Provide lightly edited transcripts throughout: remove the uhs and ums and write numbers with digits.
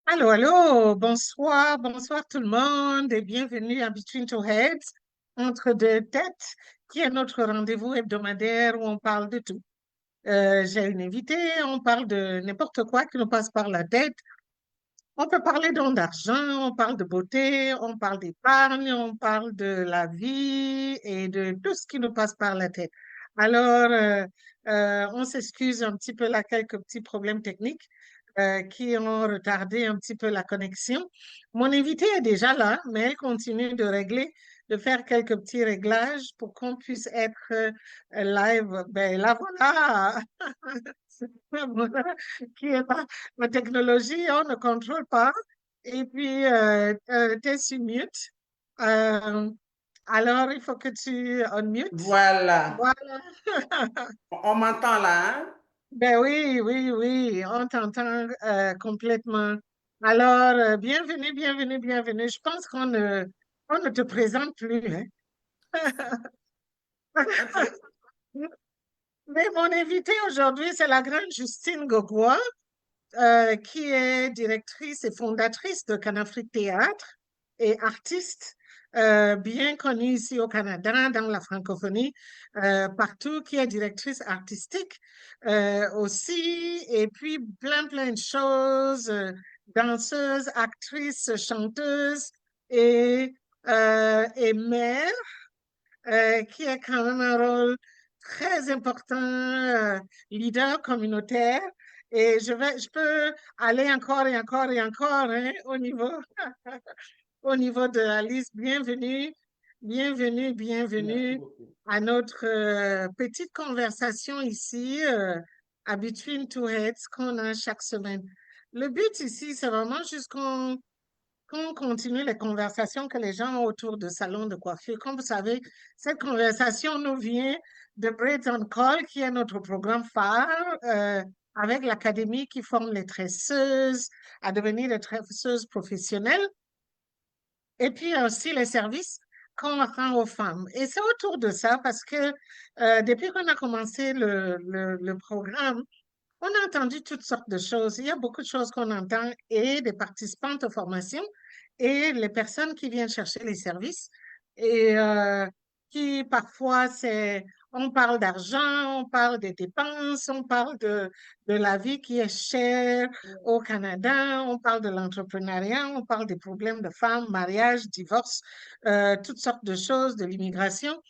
Allô, allô, bonsoir, bonsoir tout le monde et bienvenue à Between Two Heads, entre deux têtes, qui est notre rendez-vous hebdomadaire où on parle de tout. J'ai une invitée, on parle de n'importe quoi qui nous passe par la tête. On peut parler donc d'argent, on parle de beauté, on parle d'épargne, on parle de la vie et de tout ce qui nous passe par la tête. Alors, on s'excuse un petit peu là, quelques petits problèmes techniques qui ont retardé un petit peu la connexion. Mon invitée est déjà là, mais elle continue de faire quelques petits réglages pour qu'on puisse être live. Ben là, voilà. Voilà, qui est là. La technologie, on ne contrôle pas. Et puis, t'es sur mute. Euh, alors, il faut que tu unmute. Voilà. Voilà. On m'entend là, hein? Ben oui, oui, oui, on t'entend complètement. Alors, bienvenue, bienvenue, bienvenue. Je pense on ne te présente plus, hein. OK. Mais mon invité aujourd'hui, c'est la grande Justine Gogua, qui est directrice et fondatrice de Canafrique Théâtre et artiste bien connue ici au Canada, dans la francophonie, partout, qui est directrice artistique aussi, et puis plein, plein de choses, danseuse, actrice, chanteuse et, et mère, qui a quand même un rôle très important, leader communautaire. Et je peux aller encore et encore et encore hein, au niveau de la liste. Bienvenue, bienvenue, Merci bienvenue beaucoup. à notre petite conversation ici à Between Two Heads qu'on a chaque semaine. Le but ici, c'est vraiment juste qu'on continue les conversations que les gens ont autour de salons de coiffure. Comme vous savez, cette conversation nous vient de Braids on Call, qui est notre programme phare, avec l'académie qui forme les tresseuses à devenir des tresseuses professionnelles, et puis aussi les services qu'on rend aux femmes. Et c'est autour de ça parce que depuis qu'on a commencé le programme, on a entendu toutes sortes de choses. Il y a beaucoup de choses qu'on entend et des participantes aux formations et les personnes qui viennent chercher les services et qui parfois on parle d'argent, on parle des dépenses, on parle de la vie qui est chère au Canada, on parle de l'entrepreneuriat, on parle des problèmes de femmes, mariage, divorce, toutes sortes de choses, de l'immigration.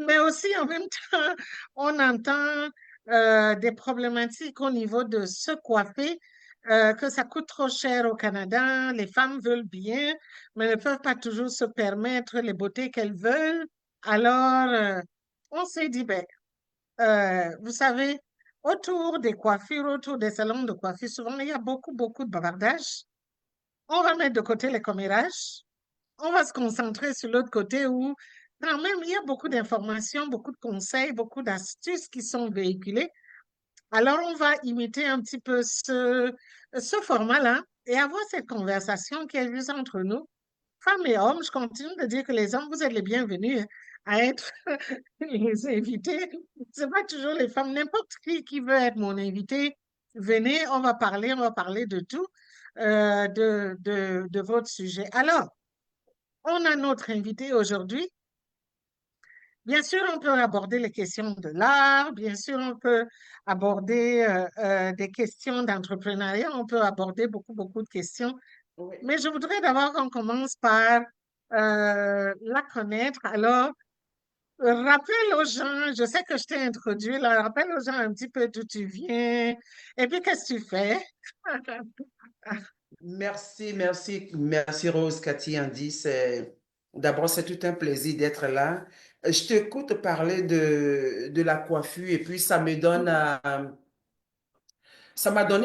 Mais aussi, en même temps, on entend des problématiques au niveau de se coiffer, que ça coûte trop cher au Canada. Les femmes veulent bien, mais ne peuvent pas toujours se permettre les beautés qu'elles veulent. Alors, on s'est dit, ben, vous savez, autour des coiffures, autour des salons de coiffure, souvent, il y a beaucoup, beaucoup de bavardage. On va mettre de côté les commérages, on va se concentrer sur l'autre côté où, quand même, il y a beaucoup d'informations, beaucoup de conseils, beaucoup d'astuces qui sont véhiculées. Alors, on va imiter un petit peu ce format-là et avoir cette conversation qui est juste entre nous, femmes et hommes. Je continue de dire que les hommes, vous êtes les bienvenus à être les invités. C'est pas toujours les femmes, n'importe qui veut être mon invité. Venez, on va parler de tout, de votre sujet. Alors, on a notre invité aujourd'hui. Bien sûr, on peut aborder les questions de l'art, bien sûr, on peut aborder des questions d'entrepreneuriat, on peut aborder beaucoup, beaucoup de questions. Oui. Mais je voudrais d'abord qu'on commence par la connaître. Alors, rappelle aux gens, je sais que je t'ai introduit, là, rappelle aux gens un petit peu d'où tu viens et puis qu'est-ce que tu fais. Merci, merci, merci Rose, Cathy, Andy. D'abord, c'est tout un plaisir d'être là. Je t'écoute parler de la coiffure et puis ça m'a donné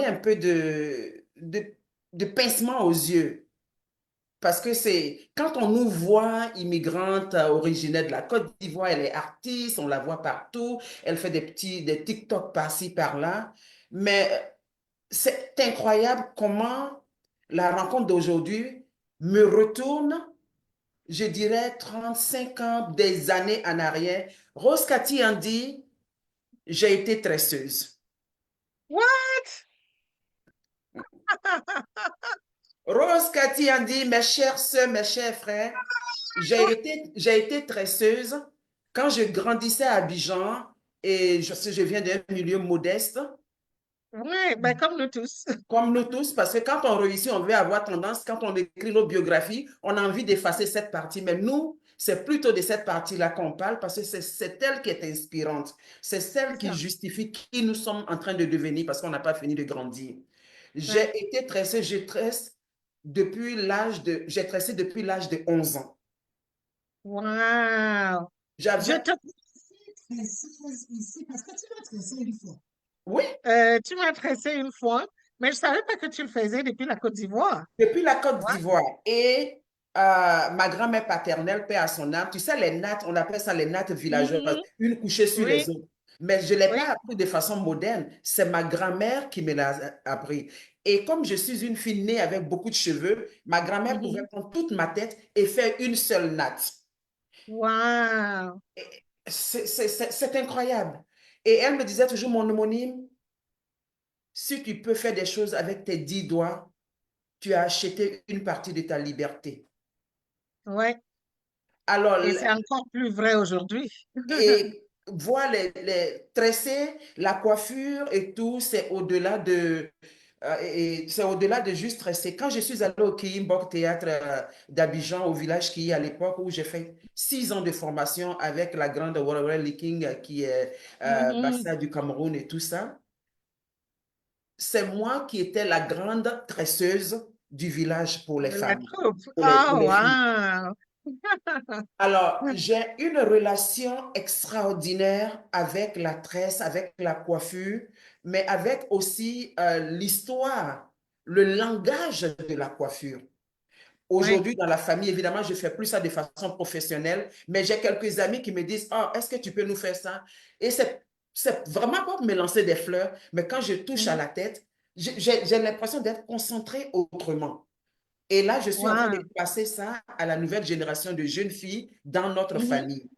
un peu de pincement aux yeux. Parce que c'est quand on nous voit immigrante originaire de la Côte d'Ivoire, elle est artiste, on la voit partout, elle fait des TikTok par-ci, par-là. Mais c'est incroyable comment la rencontre d'aujourd'hui me retourne, je dirais, 35 ans, des années en arrière. Rose Cathy en dit, j'ai été tresseuse. What? Rose Cathy a dit, mes chères sœurs, mes chers frères, j'ai été tresseuse quand je grandissais à Abidjan et je viens d'un milieu modeste, Oui, ben comme nous tous. comme nous tous, parce que quand on réussit, on veut avoir tendance, quand on écrit nos biographies, on a envie d'effacer cette partie. Mais nous, c'est plutôt de cette partie-là qu'on parle parce que c'est elle qui est inspirante. C'est celle C'est qui ça. justifie qui nous sommes en train de devenir parce qu'on n'a pas fini de grandir. Ouais. J'ai été tressée, j'ai tressé depuis l'âge de 11 ans. Wow. Je J'avais, te précise ici parce que tu m'as tressé une fois. oui, Tu m'as tressé une fois, mais je ne savais pas que tu le faisais depuis la Côte d'Ivoire. depuis la Côte Ouais. d'Ivoire. Et ma grand-mère paternelle, paix à son âme, tu sais, les nattes, on appelle ça les nattes villageoises, Mhm. une couchée sur les Oui, autres. Mais je ne l'ai oui. pas appris de façon moderne. C'est ma grand-mère qui me l'a appris. Et comme je suis une fille née avec beaucoup de cheveux, ma grand-mère pouvait Mhm. prendre toute ma tête et faire une seule natte. Wow. C'est incroyable. Et elle me disait toujours, mon homonyme, si tu peux faire des choses avec tes 10 doigts, tu as acheté une partie de ta liberté. Ouais. Alors, Et c'est encore plus vrai aujourd'hui. et voir les tresser, la coiffure et tout, c'est au-delà de juste tresser. Quand je suis allée au Kiyimbok Théâtre d'Abidjan, au village qui à l'époque où j'ai fait 6 ans de formation avec la grande Warren Liking qui est Mhm. Bassa du Cameroun et tout ça, c'est moi qui étais la grande tresseuse du village pour les De la femmes, troupe. pour Oh, les filles. wow. Alors, j'ai une relation extraordinaire avec la tresse, avec la coiffure, mais avec aussi l'histoire, le langage de la coiffure. Oui. Aujourd'hui, dans la famille, évidemment, je ne fais plus ça de façon professionnelle, mais j'ai quelques amis qui me disent, oh, est-ce que tu peux nous faire ça? Et c'est vraiment pas pour me lancer des fleurs, mais quand je touche à Mhm. la tête, j'ai l'impression d'être concentrée autrement. Et là, je suis en train de Wow. passer ça à la nouvelle génération de jeunes filles dans notre Mhm. famille.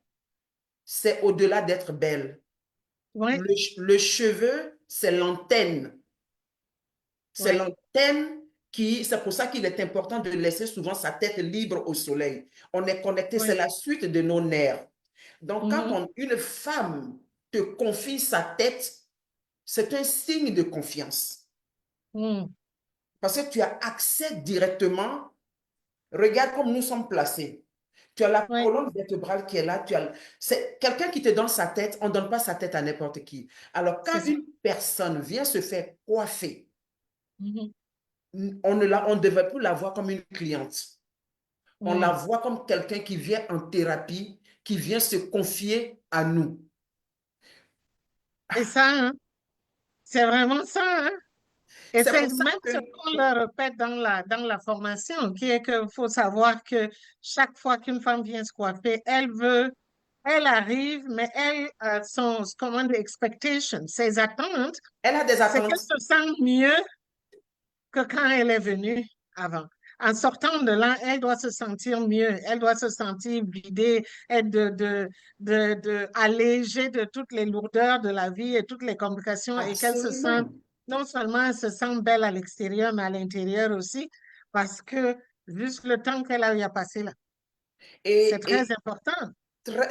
C'est au-delà d'être belle. Oui, Le cheveu, c'est l'antenne. C'est oui, l'antenne c'est pour ça qu'il est important de laisser souvent sa tête libre au soleil. On est connecté, c'est oui. la suite de nos nerfs. Donc, quand Mhm. une femme te confie sa tête, c'est un signe de confiance. Mhm. Parce que tu as accès directement. Regarde comme nous sommes placés. Tu as la Oui. colonne vertébrale qui est là. C'est quelqu'un qui te donne sa tête. On ne donne pas sa tête à n'importe qui. Alors, C'est quand ça. une personne vient se faire coiffer, Mhm. on ne devrait plus la voir comme une cliente. On la Mhm. voit comme quelqu'un qui vient en thérapie, qui vient se confier à nous. Et ça, hein, c'est vraiment ça, hein. Et C'est c'est pour ça même ce que qu'on leur répète dans la formation, qui est qu'il faut savoir que chaque fois qu'une femme vient se coiffer, elle arrive, mais elle, son, comment dire, expectation, ses attentes, elle a des c'est qu'elle attentes. se sente mieux que quand elle est venue avant. En sortant de là, elle doit se sentir mieux, elle doit se sentir vidée, être allégée de toutes les lourdeurs de la vie et toutes les complications et qu'elle se sente, Absolument. non seulement elle se sent belle à l'extérieur, mais à l'intérieur aussi, parce que juste le temps qu'elle a eu à passer là, c'est très Et important.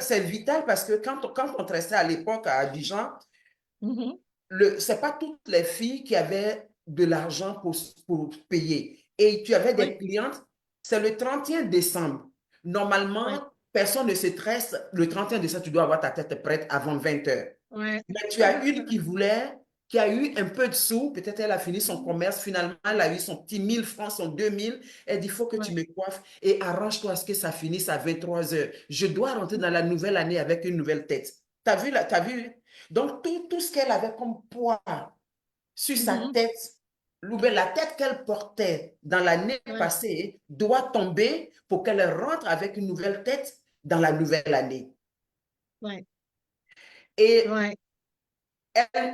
c'est vital parce que quand on restait à l'époque à Abidjan, Mhm. c'est pas toutes les filles qui avaient de l'argent pour payer. Et tu avais Oui, des clientes, c'est le 31 décembre. oui, Normalement, personne ne se tresse. Le 31 décembre, tu dois avoir ta tête prête avant 20 heures. oui. Mais tu as une qui a eu un peu de sous, peut-être elle a fini son commerce, finalement, elle a eu son petit 1 000 francs, son 2 000. Elle dit, il faut que tu Oui. me coiffes et arrange-toi à ce que ça finisse à 23 heures. Je dois rentrer dans la nouvelle année avec une nouvelle tête. T'as vu, là, t'as vu? Donc, tout ce qu'elle avait comme poids sur sa Mhm. tête, la tête qu'elle portait dans l'année Oui, passée doit tomber pour qu'elle rentre avec une nouvelle tête dans la nouvelle année. oui, Et oui,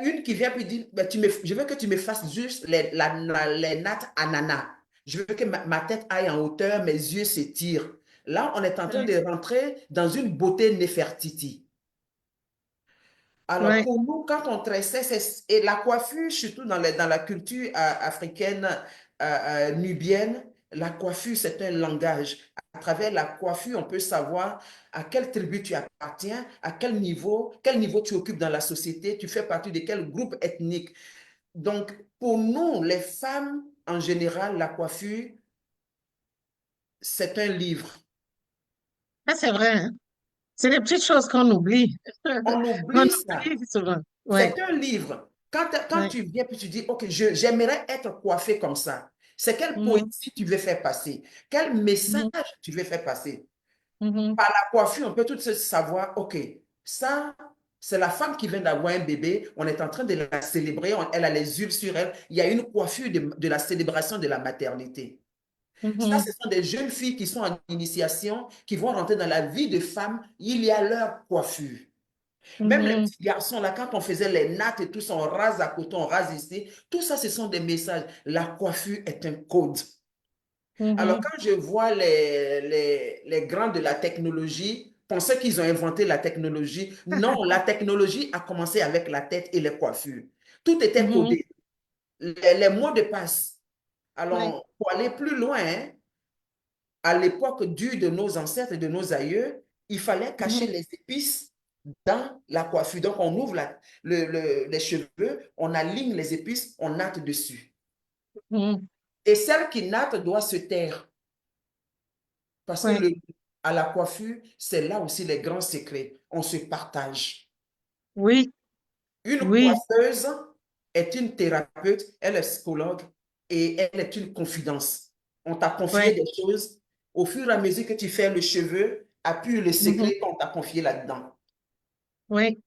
une qui vient puis dire, ben, je veux que tu me fasses juste les nattes ananas. Je veux que ma tête aille en hauteur, mes yeux s'étirent. Là, on est en train oui, de rentrer dans une beauté Néfertiti. Alors, oui, pour nous, quand on tressait, et la coiffure, surtout dans la culture africaine, nubienne, La coiffure, c'est un langage. À travers la coiffure, on peut savoir à quelle tribu tu appartiens, à quel niveau tu occupes dans la société, tu fais partie de quel groupe ethnique. Donc, pour nous, les femmes, en général, la coiffure, c'est un livre. Ah, c'est vrai, hein? C'est des petites choses qu'on oublie. On Qu'on oublie ça. oublie souvent. Ouais, C'est un livre. Quand ouais. tu viens puis tu dis, OK, j'aimerais être coiffé comme ça, c'est quelle Mhm, poésie tu veux faire passer? Quel message mhm, tu veux faire passer? mhm, Par la coiffure, on peut tout se savoir, OK, ça, c'est la femme qui vient d'avoir un bébé, on est en train de la célébrer, elle a les yeux sur elle, il y a une coiffure de la célébration de la maternité. Ça, mhm, ce sont des jeunes filles qui sont en initiation, qui vont rentrer dans la vie de femme, il y a leur coiffure. Même les mhm, petits garçons, là, quand on faisait les nattes et tout ça, on rase à côté, on rase ici, tout ça, ce sont des messages. La coiffure est un code. Alors, mhm. quand je vois les grands de la technologie, penser qu'ils ont inventé la technologie. Non, la technologie a commencé avec la tête et les coiffures. Tout était Mhm. codé. Les mots de passe. Ouais. Alors, pour aller plus loin, hein, à l'époque dure de nos ancêtres et de nos aïeux, il fallait cacher Mhm, les épices dans la coiffure. Donc, on ouvre les cheveux, on aligne les épices, on natte dessus. mhm. Et celle qui natte doit se taire. Parce que Ouais. à la coiffure, c'est là aussi les grands secrets. On se partage. Oui, Une oui. coiffeuse est une thérapeute, elle est psychologue et elle est une confidence. On t'a confié Ouais. des choses. Au fur et à mesure que tu fais le cheveu, appuie le Mhm. secret qu'on t'a confié là-dedans. Ouais.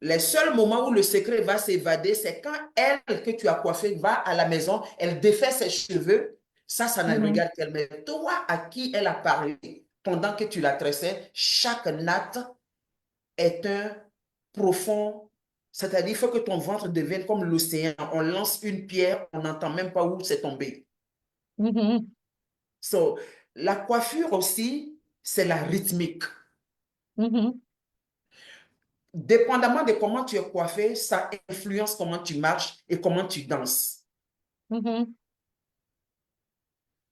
Les seuls moments où le secret va s'évader, c'est quand elle que tu as coiffée va à la maison, elle défait ses cheveux. Ça ne Mhm. regarde qu'elle. Mais toi, à qui elle a parlé pendant que tu la tressais, chaque natte est un profond. C'est-à-dire, il faut que ton ventre devienne comme l'océan. On lance une pierre, on n'entend même pas où c'est tombé. Mhm. So, la coiffure aussi, c'est la rythmique. Mhm. Dépendamment de comment tu es coiffé, ça influence comment tu marches et comment tu danses. Mhm.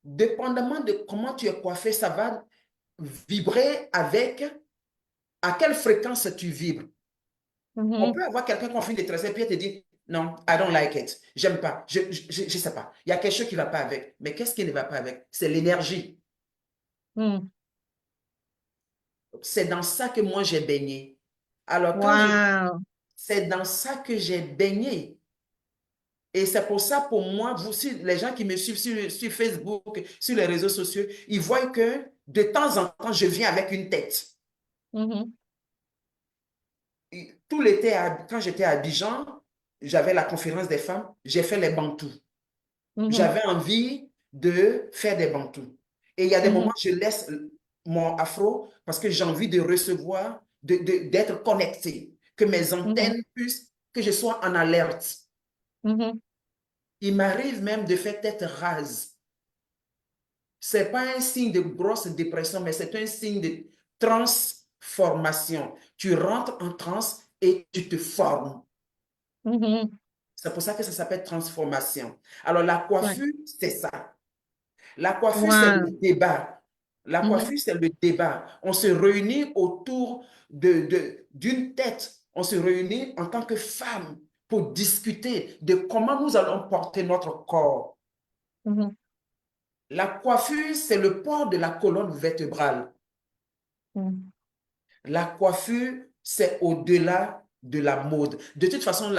Dépendamment de comment tu es coiffé, ça va vibrer avec à quelle fréquence tu vibres. On Mhm. peut avoir quelqu'un qu'on finit de tresser puis elle te dit non, I don't like it. J'aime pas. Je sais pas. Il y a quelque chose qui ne va pas avec. Mais qu'est-ce qui ne va pas avec? C'est l'énergie. Mhm. C'est dans ça que moi j'ai baigné. Alors, Wow. c'est dans ça que j'ai baigné. Et c'est pour ça, pour moi, vous, si les gens qui me suivent sur Facebook, sur les réseaux sociaux, ils voient que de temps en temps, je viens avec une tête. Mhm. Tout l'été, quand j'étais à Abidjan, j'avais la conférence des femmes, j'ai fait les bantous. Mhm. J'avais envie de faire des bantous. Et il y a des moments, Mhm. je laisse mon afro parce que j'ai envie de recevoir, d'être connecté, que mes Mhm. antennes puissent, que je sois en alerte. Mhm. Il m'arrive même de faire tête rase. Ce n'est pas un signe de grosse dépression, mais c'est un signe de transformation. Tu rentres en transe et tu te formes. Mhm. C'est pour ça que ça s'appelle transformation. Alors, la Ouais. coiffure, c'est ça. La coiffure, c'est le Wow. débat. La Mhm. coiffure, c'est le débat. On se réunit autour d'une tête. On se réunit en tant que femme pour discuter de comment nous allons porter notre corps. Mhm. La coiffure, c'est le port de la colonne vertébrale. Mhm. La coiffure, c'est au-delà de la mode. De toute façon,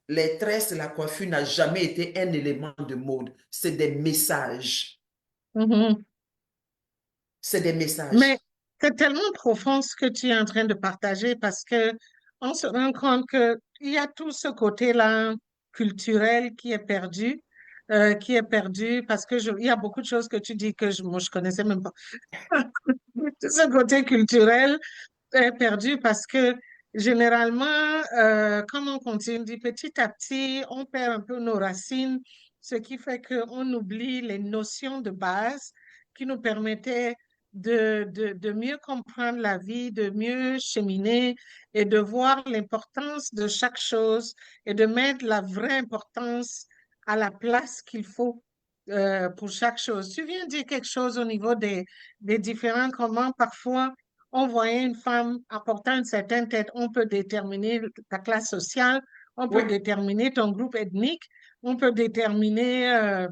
les tresses, la coiffure n'a jamais été un élément de mode. C'est des messages. Mhm. C'est des Mais messages. c'est tellement profond ce que tu es en train de partager parce que on se rend compte que il y a tout ce côté-là culturel qui est perdu parce que il y a beaucoup de choses que tu dis que moi je connaissais même pas. Tout ce côté culturel est perdu parce que généralement, comme on continue petit à petit, on perd un peu nos racines, ce qui fait qu'on oublie les notions de base qui nous permettaient de mieux comprendre la vie, de mieux cheminer et de voir l'importance de chaque chose et de mettre la vraie importance à la place qu'il faut. pour chaque chose. Tu viens de dire quelque chose au niveau des différents comment parfois on voyait une femme apportant une certaine tête, on peut déterminer ta classe sociale, on peut Oui, déterminer ton groupe ethnique, on peut déterminer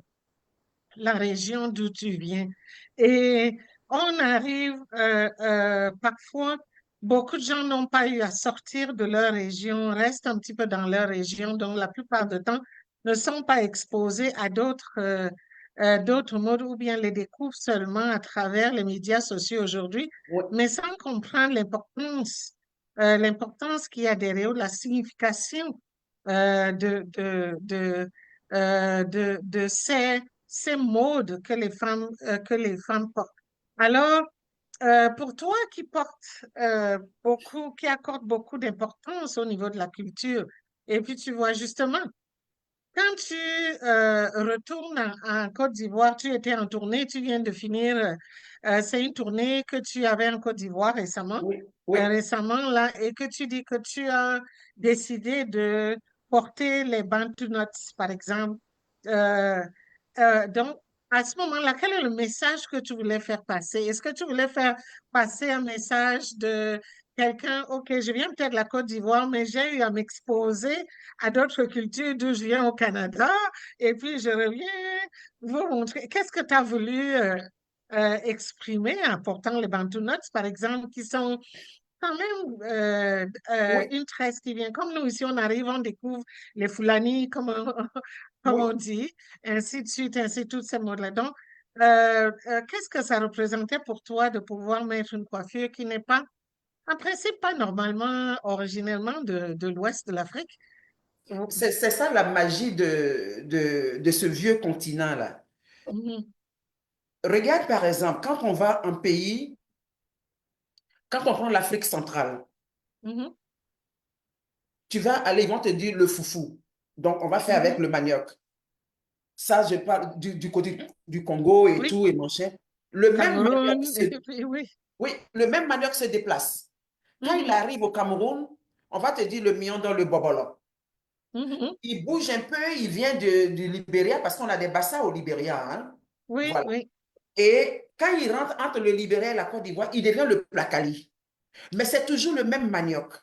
la région d'où tu viens. Et on arrive parfois, beaucoup de gens n'ont pas eu à sortir de leur région, restent un petit peu dans leur région, donc la plupart du temps ne sont pas exposés à d'autres modes ou bien les découvrent seulement à travers les médias sociaux aujourd'hui, oui, mais sans comprendre l'importance qu'il y a derrière, la signification de ces modes que les femmes portent. Alors, pour toi qui qui accorde beaucoup d'importance au niveau de la culture, et puis tu vois justement, quand tu retournes en Côte d'Ivoire, tu étais en tournée, tu viens de finir, c'est une tournée que tu avais en Côte d'Ivoire oui, oui, récemment là, et que tu dis que tu as décidé de porter les Bantu Notes, par exemple. Euh, donc, à ce moment-là, quel est le message que tu voulais faire passer? Est-ce que tu voulais faire passer un message de quelqu'un, OK, je viens peut-être de la Côte d'Ivoire, mais j'ai eu à m'exposer à d'autres cultures d'où je viens au Canada, et puis je reviens vous montrer. Qu'est-ce que tu as voulu exprimer en portant les Bantu Notes, par exemple, qui sont quand même oui, une tresse qui vient. Comme nous, ici, on arrive, on découvre les Fulani, comme comme oui. on dit, ainsi de suite, ainsi de toutes ces modes-là. Donc, qu'est-ce que ça représentait pour toi de pouvoir mettre une coiffure qui n'est pas, en principe, pas normalement, originellement de l'ouest de l'Afrique? Oh, C'est ça la magie de ce vieux continent-là. mhm, Regarde par exemple, quand on va en pays, quand on prend l'Afrique centrale, mhm, tu vas aller, ils vont te dire le foufou. Donc, on va faire avec mhm. le manioc. Ça, je parle du côté du Congo et Oui, tout, et machin. Le même manioc Cameroun, et puis oui. oui, le même manioc se déplace. Quand il Mhm, arrive au Cameroun, on va te dire le million dans le bobolo. mhm. Il bouge un peu, il vient du Libéria, parce qu'on a des bassins au Libéria, hein. Oui, Voilà. oui. Et quand il rentre entre le Libéria et la Côte d'Ivoire, il devient le placali. Mais c'est toujours le même manioc.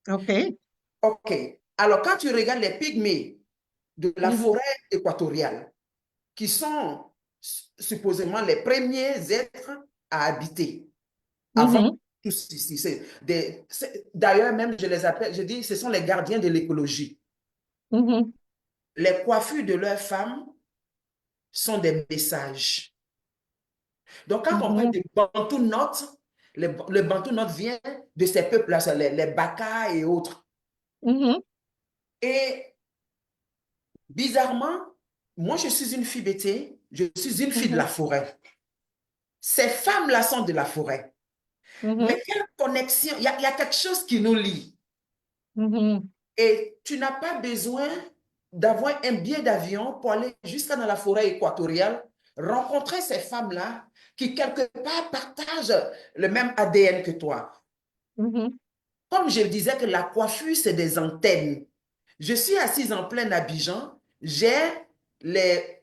OK. OK. Alors, quand tu regardes les pygmées de la Mhm, forêt équatoriale, qui sont supposément les premiers êtres à habiter avant mhm, tout ceci. D'ailleurs, même, je les appelle, je dis, ce sont les gardiens de l'écologie. mhm, Les coiffures de leurs femmes sont des messages. Donc, quand on parle mhm, de Bantu Notes, le Bantu Notes vient de ces peuples-là, les Baka et autres. mhm, Et bizarrement, moi, je suis une fille bêtée, je suis une fille de mhm, la forêt. Ces femmes-là sont de la forêt. mhm, Mais quelle connexion, il y a quelque chose qui nous lie. mhm, Et tu n'as pas besoin d'avoir un billet d'avion pour aller jusqu'à dans la forêt équatoriale, rencontrer ces femmes-là qui, quelque part, partagent le même ADN que toi. mhm, Comme je disais que la coiffure, c'est des antennes. Je suis assise en plein Abidjan, j'ai les,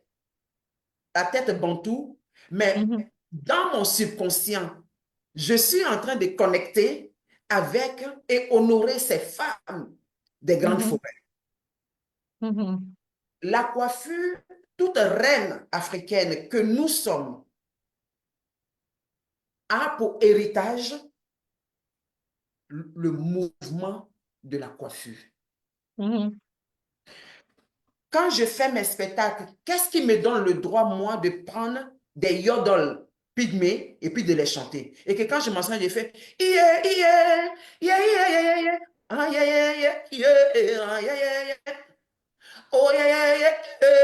la tête bantou, mais mhm, dans mon subconscient, je suis en train de connecter avec et honorer ces femmes des grandes mhm, forêts. mhm, La coiffure, toute reine africaine que nous sommes, a pour héritage le mouvement de la coiffure. mhm, Quand je fais mes spectacles, qu'est-ce qui me donne le droit, moi, de prendre des yodeles pygmées et puis de les chanter? Et que quand je m'enseigne, je fais yeah, yeah, yeah, yeah, yeah, yeah, ah, yeah, yeah, yeah, yeah, ah, yeah, yeah, yeah. Oh yeah yeah yeah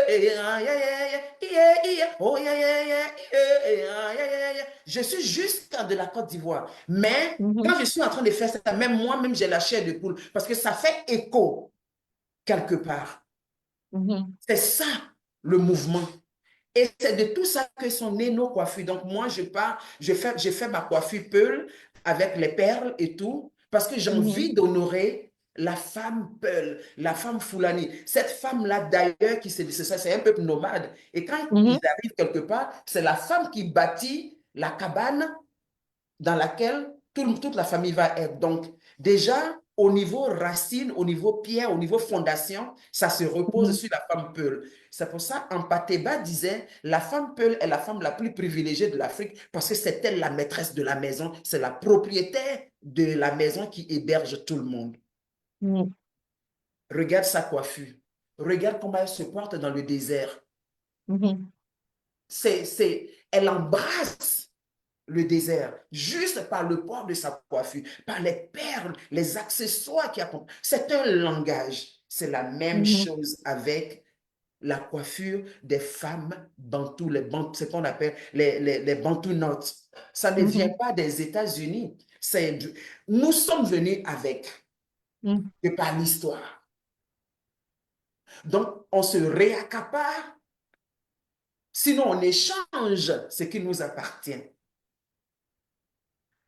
yeah yeah yeah yeah yeah oh yeah yeah yeah yeah yeah yeah. Je suis juste de la Côte d'Ivoire, mais mhm, quand je suis en train de faire ça, même moi-même j'ai la chair de poule parce que ça fait écho quelque part. mhm, C'est ça le mouvement. Et c'est de tout ça que sont nées nos coiffures. Donc moi je pars, je fais ma coiffure pearl avec les perles et tout parce que j'ai mhm, envie d'honorer la femme Peul, la femme Fulani. Cette femme-là, d'ailleurs, c'est un peuple nomade. Et quand ils Mhm. arrivent quelque part, c'est la femme qui bâtit la cabane dans laquelle toute la famille va être. Donc, déjà, au niveau racine, au niveau pierre, au niveau fondation, ça se repose Mhm. sur la femme Peul. C'est pour ça, Ampateba disait, la femme Peul est la femme la plus privilégiée de l'Afrique parce que c'est elle la maîtresse de la maison, c'est la propriétaire de la maison qui héberge tout le monde. Mhm. Regarde sa coiffure. Regarde comment elle se porte dans le désert. Mhm. Elle embrasse le désert juste par le port de sa coiffure, par les perles, les accessoires qui accompagnent. C'est un langage. C'est la même Mhm. chose avec la coiffure des femmes bantoues, ce qu'on appelle les bantounotes. Ça ne vient Mhm. pas des États-Unis. Nous sommes venus avec, Mhm. de par l'histoire. Donc, on se réaccapare, sinon on échange ce qui nous appartient.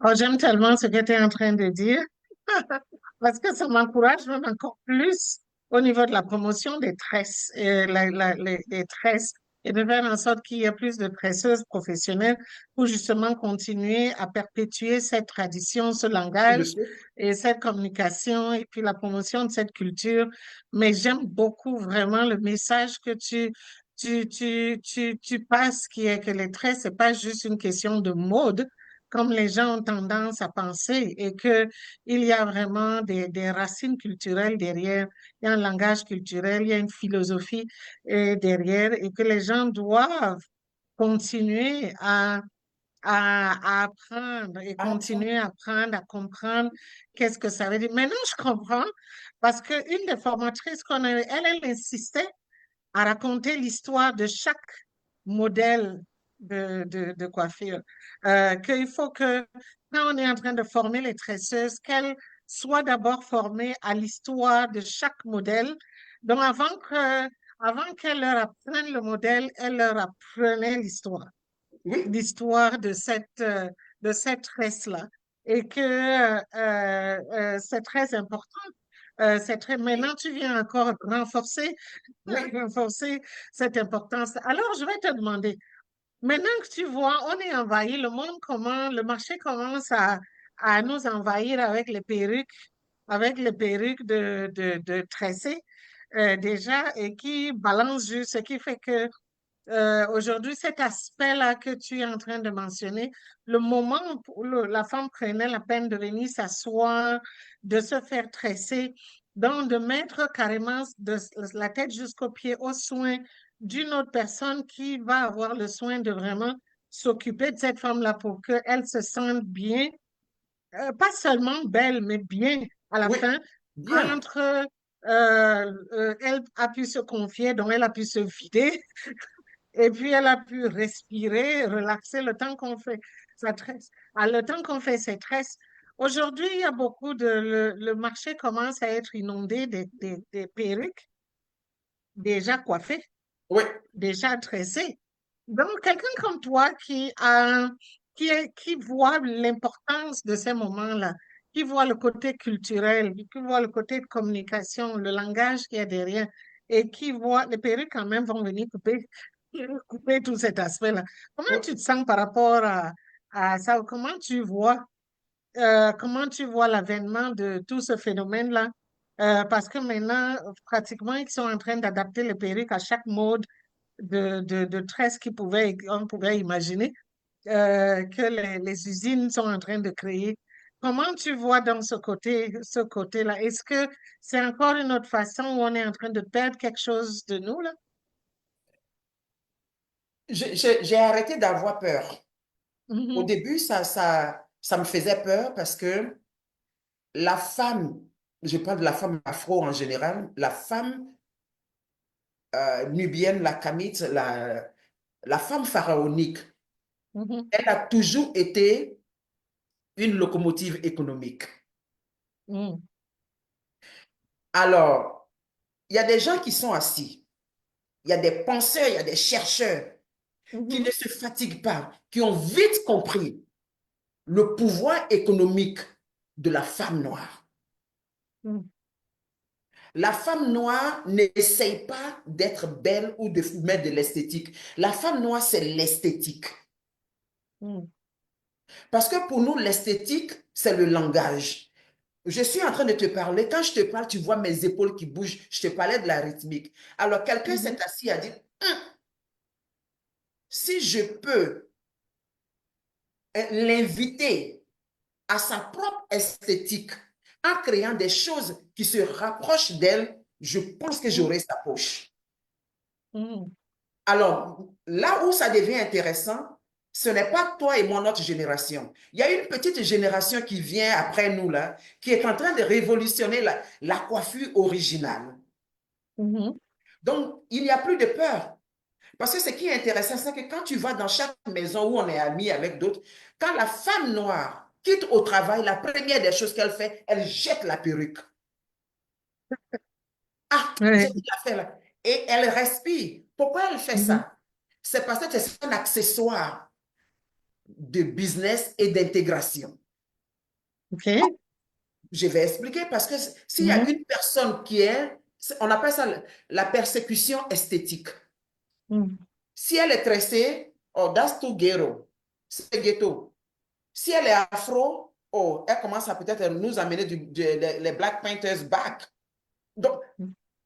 Oh, j'aime tellement ce que tu es en train de dire. Parce que ça m'encourage même encore plus au niveau de la promotion des tresses, les tresses, et de faire en sorte qu'il y ait plus de tresseuses professionnelles pour justement continuer à perpétuer cette tradition, ce Tu le langage sais? et cette communication et puis la promotion de cette culture. Mais j'aime beaucoup vraiment le message que tu passes, qui est que les tresses, c'est pas juste une question de mode, comme les gens ont tendance à penser, et que il y a vraiment des racines culturelles derrière, il y a un langage culturel, il y a une philosophie derrière, et que les gens doivent continuer à apprendre et Attends. continuer à apprendre, à comprendre qu'est-ce que ça veut dire. Maintenant, je comprends parce qu'une des formatrices qu'on a, elle insistait à raconter l'histoire de chaque modèle de coiffure. Qu'il faut que, quand on est en train de former les tresseuses, qu'elles soient d'abord formées à l'histoire de chaque modèle. Donc, avant qu'elles leur apprennent le modèle, elles leur apprenaient Oui, l'histoire de cette tresse-là. Et que c'est très important. Maintenant, tu viens encore oui, renforcer cette importance. Alors, je vais te demander, maintenant que tu vois, on est envahi, le marché commence à nous envahir avec les perruques de tressés, déjà, et qui balancent juste, ce qui fait que aujourd'hui, cet aspect-là que tu es en train de mentionner, le moment où la femme prenait la peine de venir s'asseoir, de se faire tresser, donc de mettre carrément de la tête jusqu'aux pieds aux soins d'une autre personne qui va avoir le soin de vraiment s'occuper de cette femme-là pour qu'elle se sente bien, pas seulement belle, mais bien à la oui, fin, bien. entre elle a pu se confier, donc elle a pu se vider et puis, elle a pu respirer, relaxer le temps qu'on fait sa tresse. Le temps qu'on fait ses tresses. Aujourd'hui, il y a le marché commence à être inondé des perruques déjà coiffées, Oui, déjà tressées. Donc, quelqu'un comme toi qui voit l'importance de ces moments-là, qui voit le côté culturel, qui voit le côté de communication, le langage qu'il y a derrière, et qui voit les perruques quand même vont venir couper tout cet aspect-là. Comment oui. tu te sens par rapport à ça? Comment tu vois l'avènement de tout ce phénomène-là? Parce que maintenant, pratiquement, ils sont en train d'adapter les perruques à chaque mode de tresse on pouvait imaginer que les usines sont en train de créer. Comment tu vois dans ce côté-là? Est-ce que c'est encore une autre façon où on est en train de perdre quelque chose de nous, là? J'ai arrêté d'avoir peur. Au Mhm, début, ça me faisait peur parce que la femme, je parle de la femme afro en général, la femme nubienne, la kamite, la femme pharaonique, mhm, elle a toujours été une locomotive économique. mhm, Alors, il y a des gens qui sont assis, il y a des penseurs, il y a des chercheurs qui mhm, ne se fatiguent pas, qui ont vite compris le pouvoir économique de la femme noire. mhm. La femme noire n'essaye pas d'être belle ou de mettre de l'esthétique. La femme noire, c'est l'esthétique. Mhm. Parce que pour nous, l'esthétique, c'est le langage. Je suis en train de te parler. Quand je te parle, tu vois mes épaules qui bougent. Je te parlais de la rythmique. Alors, quelqu'un s'est Mhm. assis et a dit, si je peux l'inviter à sa propre esthétique en créant des choses qui se rapprochent d'elle, je pense que Mhm. j'aurai sa poche. Mhm. Alors, là où ça devient intéressant, ce n'est pas toi et moi, notre génération. Il y a une petite génération qui vient après nous, là, qui est en train de révolutionner la coiffure originale. Mhm. Donc, il n'y a plus de peur. Parce que ce qui est intéressant, c'est que quand tu vas dans chaque maison où on est amis avec d'autres, quand la femme noire quitte au travail, la première des choses qu'elle fait, elle jette la perruque. Ah, j'ai Ouais. dit l'affaire là. Et elle respire. Pourquoi elle fait Mhm. ça? C'est parce que c'est un accessoire de business et d'intégration. OK. Je vais expliquer parce que s'il y a Mhm. une personne qui est, on appelle ça la persécution esthétique. Mhm. Si elle est tressée, oh, that's too ghetto. C'est ghetto. Si elle est afro, oh, elle commence à peut-être nous amener les Black Panthers back. Donc,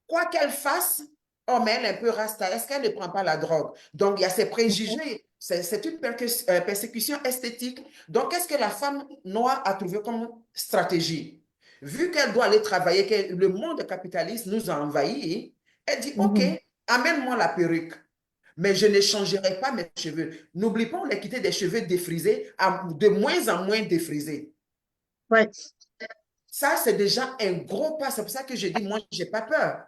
quoi qu'elle fasse, oh, mais elle est un peu rasta. Est-ce qu'elle ne prend pas la drogue? Donc, il y a ces Mhm. préjugés. C'est une persécution esthétique. Donc, qu'est-ce que la femme noire a trouvé comme stratégie? Vu qu'elle doit aller travailler, que le monde capitaliste nous a envahis, elle dit, OK, Mhm. amène-moi la perruque. Mais je ne changerai pas mes cheveux. N'oublie pas, on a quitté des cheveux défrisés à de moins en moins défrisés. Ouais. Ça, c'est déjà un gros pas. C'est pour ça que je dis, moi, je n'ai pas peur.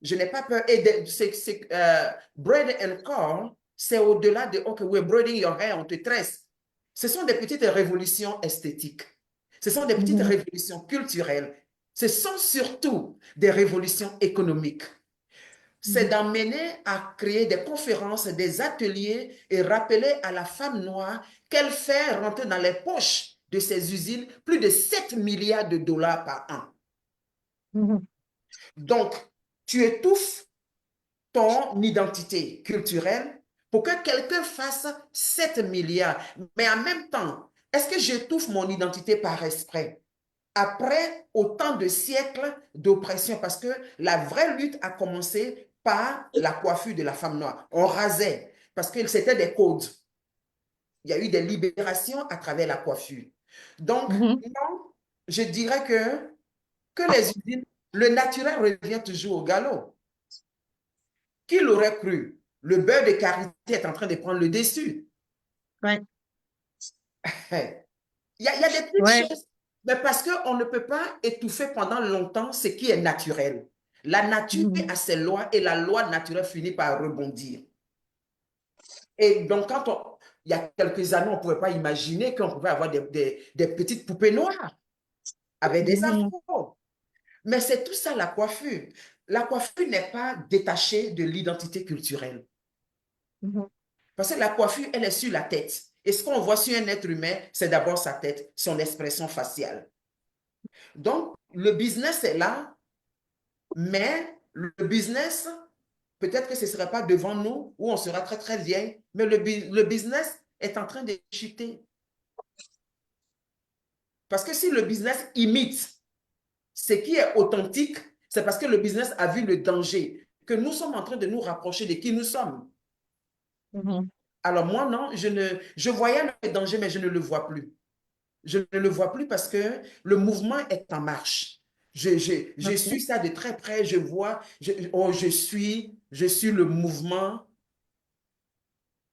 Je n'ai pas peur. Et braid and curl, c'est au-delà de, OK, we're braiding your hair, on te tresse. Ce sont des petites révolutions esthétiques. Ce sont des petites Mhm. révolutions culturelles. Ce sont surtout des révolutions économiques. C'est Mhm. d'amener à créer des conférences, des ateliers et rappeler à la femme noire qu'elle fait rentrer dans les poches de ces usines plus de 7 milliards de dollars par an. Mhm. Donc, tu étouffes ton identité culturelle pour que quelqu'un fasse 7 milliards. Mais en même temps, est-ce que j'étouffe mon identité par exprès? Après autant de siècles d'oppression, parce que la vraie lutte a commencé par la coiffure de la femme noire. On rasait, parce que c'était des codes. Il y a eu des libérations à travers la coiffure. Donc, Mhm. non, je dirais que les usines, le naturel revient toujours au galop. Qui l'aurait cru? Le beurre de karité est en train de prendre le dessus. Ouais. Il y a des petites Ouais. choses, mais parce qu'on ne peut pas étouffer pendant longtemps ce qui est naturel. La nature Mhm. a ses lois et la loi naturelle finit par rebondir. Et donc, il y a quelques années, on ne pouvait pas imaginer qu'on pouvait avoir des petites poupées noires avec des Mhm. afros. Mais c'est tout ça la coiffure. La coiffure n'est pas détachée de l'identité culturelle. Mhm. Parce que la coiffure, elle est sur la tête. Et ce qu'on voit sur un être humain, c'est d'abord sa tête, son expression faciale. Donc, le business est là, mais le business, peut-être que ce ne sera pas devant nous, ou on sera très, très vieille, mais le business est en train de chuter. Parce que si le business imite ce qui est authentique, c'est parce que le business a vu le danger, que nous sommes en train de nous rapprocher de qui nous sommes. Mhm. Alors moi, non, je voyais le danger, mais je ne le vois plus. Je ne le vois plus parce que le mouvement est en marche. Je suis OK. ça de très près, je vois, oh, je suis le mouvement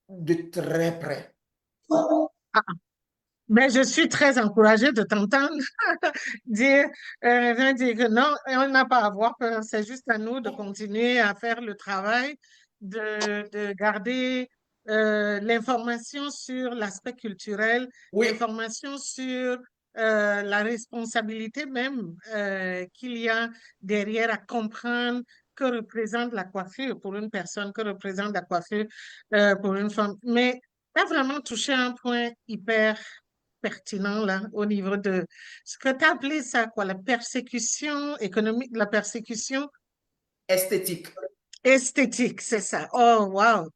de très près. Ah, ben, je suis très encouragée de t'entendre dire, dire que non, on n'a pas à avoir peur. C'est juste à nous de continuer à faire le travail, de garder l'information sur l'aspect culturel, Oui, l'information sur la responsabilité même qu'il y a derrière à comprendre que représente la coiffure pour une personne, que représente la coiffure pour une femme. Mais tu as vraiment touché un point hyper pertinent là au niveau de ce que tu as appelé ça, quoi, la persécution économique, la persécution Esthétique. esthétique, c'est ça. Oh, wow.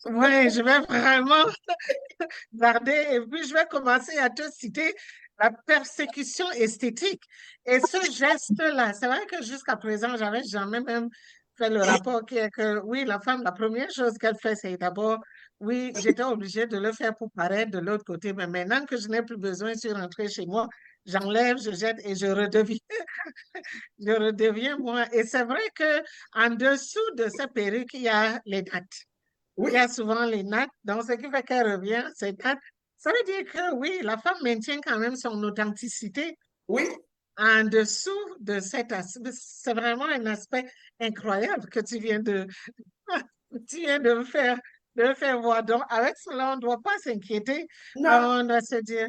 Ouais, je vais vraiment garder et puis je vais commencer à te citer la persécution esthétique. Et ce geste-là, c'est vrai que jusqu'à présent, j'avais jamais même fait le rapport qui est que oui, la femme, la première chose qu'elle fait, c'est d'abord, oui, j'étais obligée de le faire pour paraître de l'autre côté, mais maintenant que je n'ai plus besoin, je suis rentrée chez moi, j'enlève, je jette et je redeviens moi. Et c'est vrai que en dessous de ces perruques, il y a les nattes. Il y Oui, a souvent les nattes, donc ce qui fait qu'elle revient, ces nattes. Ça veut dire que oui, la femme maintient quand même son authenticité oui. en dessous de cet aspect. C'est vraiment un aspect incroyable que tu viens de me faire voir. Donc, avec cela, on ne doit pas s'inquiéter. Non, On doit se dire,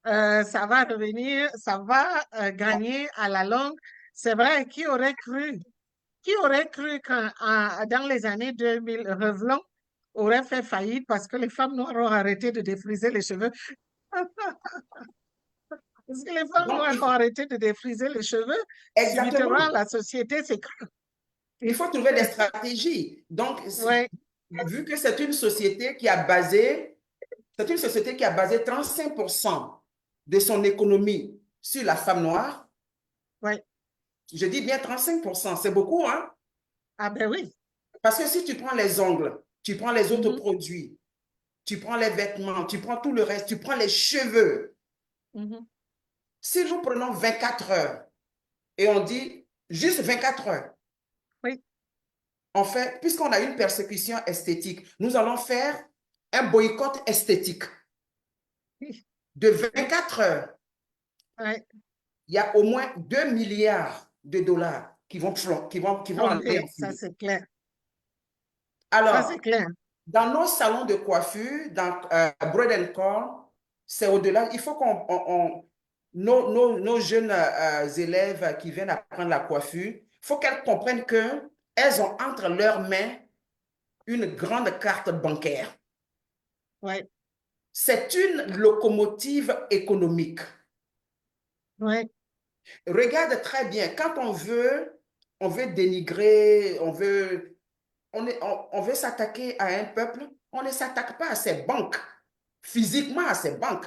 ça va revenir, ça va gagner à la longue. C'est vrai, qui aurait cru dans les années 2000, Revlon aurait fait faillite parce que les femmes noires ont arrêté de défriser les cheveux. Parce que les femmes donc noires ont arrêté de défriser les cheveux, subitement, exactement. la société s'est... Il faut trouver des stratégies. Donc, Ouais, vu que c'est une société qui a basé 35% de son économie sur la femme noire. ouais. Je dis bien 35%, c'est beaucoup, hein? Ah ben oui. Parce que si tu prends les ongles, tu prends les autres Mhm, produits, tu prends les vêtements, tu prends tout le reste, tu prends les cheveux. mhm. Si nous prenons 24 heures et on dit juste 24 heures, Oui, en fait, puisqu'on a une persécution esthétique, nous allons faire un boycott esthétique oui, de oui. 24 heures. Ouais. Il y a au moins 2 milliards de dollars qui vont Oh aller oui, en ça fumée. c'est clair. Ça c'est Alors, clair. dans nos salons de coiffure, dans Bread Core, c'est au-delà. Il faut nos jeunes élèves qui viennent apprendre la coiffure, il faut qu'elles comprennent qu'elles ont entre leurs mains une grande carte bancaire. Ouais, C'est une locomotive économique. ouais, Regarde très bien, quand on veut dénigrer, on veut s'attaquer à un peuple, on ne s'attaque pas à ses banques, physiquement à ses banques.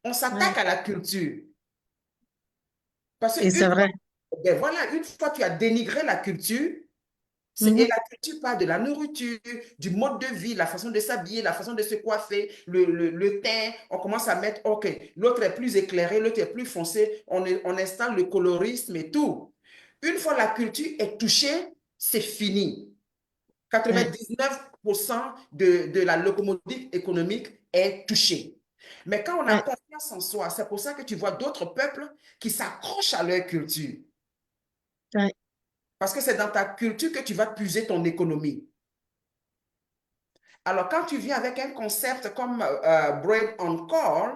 On ouais. s'attaque à la culture. Parce Et c'est qu'une fois, vrai. ben voilà, une fois tu as dénigré la culture, et Mhm. la culture parle de la nourriture, du mode de vie, la façon de s'habiller, la façon de se coiffer, le teint. On commence à mettre, OK, l'autre est plus éclairé, l'autre est plus foncé. On installe le colorisme et tout. Une fois la culture est touchée, c'est fini. Ouais, 99% de la locomotive économique est touchée. Mais quand on a ouais, confiance en soi, c'est pour ça que tu vois d'autres peuples qui s'accrochent à leur culture. ouais. Parce que c'est dans ta culture que tu vas puiser ton économie. Alors, quand tu viens avec un concept comme Brain on Call,